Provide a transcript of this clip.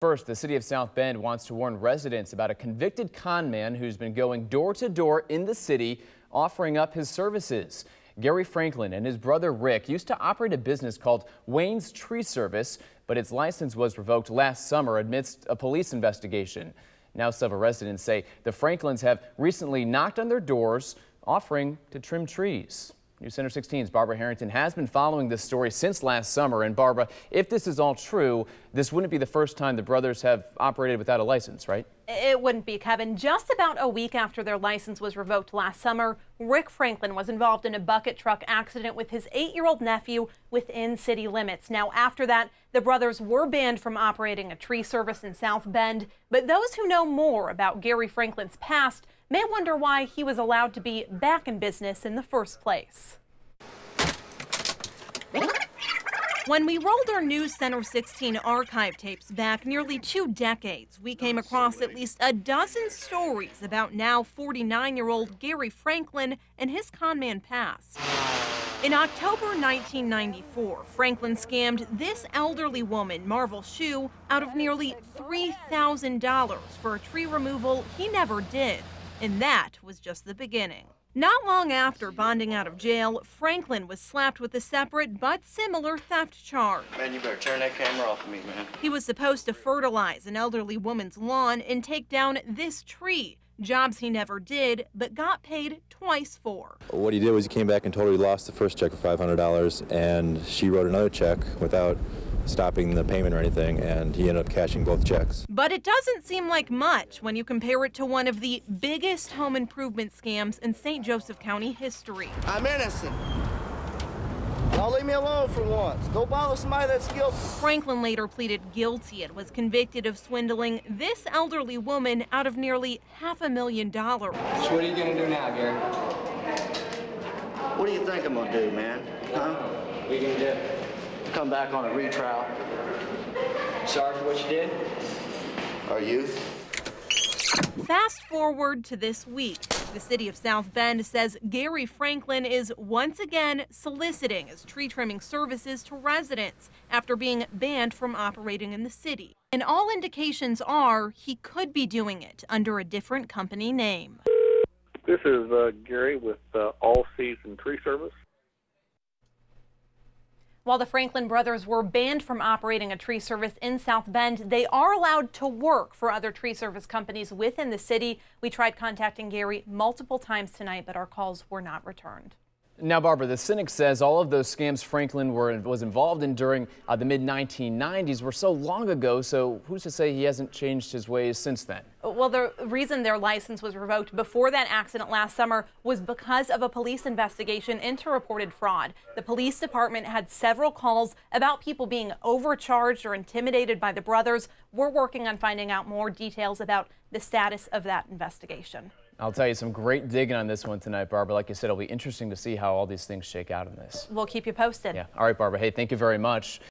First, the city of South Bend wants to warn residents about a convicted con man who's been going door to door in the city offering up his services. Gary Franklin and his brother Rick used to operate a business called Wayne's Tree Service, but its license was revoked last summer amidst a police investigation. Now several residents say the Franklins have recently knocked on their doors offering to trim trees. News Center 16's Barbara Harrington has been following this story since last summer. And Barbara, if this is all true, this wouldn't be the first time the brothers have operated without a license, right? It wouldn't be, Kevin. Just about a week after their license was revoked last summer, Rick Franklin was involved in a bucket truck accident with his 8-year-old nephew within city limits. Now, after that, the brothers were banned from operating a tree service in South Bend. But those who know more about Gary Franklin's past may wonder why he was allowed to be back in business in the first place. When we rolled our News Center 16 archive tapes back nearly 2 decades, we came across at least a dozen stories about now 49-year-old Gary Franklin and his conman past. In October 1994, Franklin scammed this elderly woman, Marvel Shue, out of nearly $3,000 for a tree removal he never did. And that was just the beginning. Not long after bonding out of jail, Franklin was slapped with a separate but similar theft charge. Man, you better turn that camera off of me, man. He was supposed to fertilize an elderly woman's lawn and take down this tree. Jobs he never did, but got paid twice for. What he did was he came back and totally lost the first check for $500, and she wrote another check without stopping the payment or anything, and he ended up cashing both checks. But it doesn't seem like much when you compare it to one of the biggest home improvement scams in St. Joseph County history. I'm innocent. Don't leave me alone for once. Go bother somebody that's guilty. Franklin later pleaded guilty and was convicted of swindling this elderly woman out of nearly $500,000. So what are you going to do now, Gary? What do you think I'm going to do, man? Huh? What are you going to do? Come back on a retrial. Sorry for what you did? Are you? Fast forward to this week. The city of South Bend says Gary Franklin is once again soliciting his tree trimming services to residents after being banned from operating in the city. And all indications are he could be doing it under a different company name. This is Gary with All Season Tree Service. While the Franklin brothers were banned from operating a tree service in South Bend, they are allowed to work for other tree service companies within the city. We tried contacting Gary multiple times tonight, but our calls were not returned. Now, Barbara, the cynic says all of those scams Franklin was involved in during the mid-1990s were so long ago, so who's to say he hasn't changed his ways since then? Well, the reason their license was revoked before that accident last summer was because of a police investigation into reported fraud. The police department had several calls about people being overcharged or intimidated by the brothers. We're working on finding out more details about the status of that investigation. I'll tell you, some great digging on this one tonight, Barbara. Like I said, it'll be interesting to see how all these things shake out in this. We'll keep you posted. Yeah. All right, Barbara. Hey, thank you very much.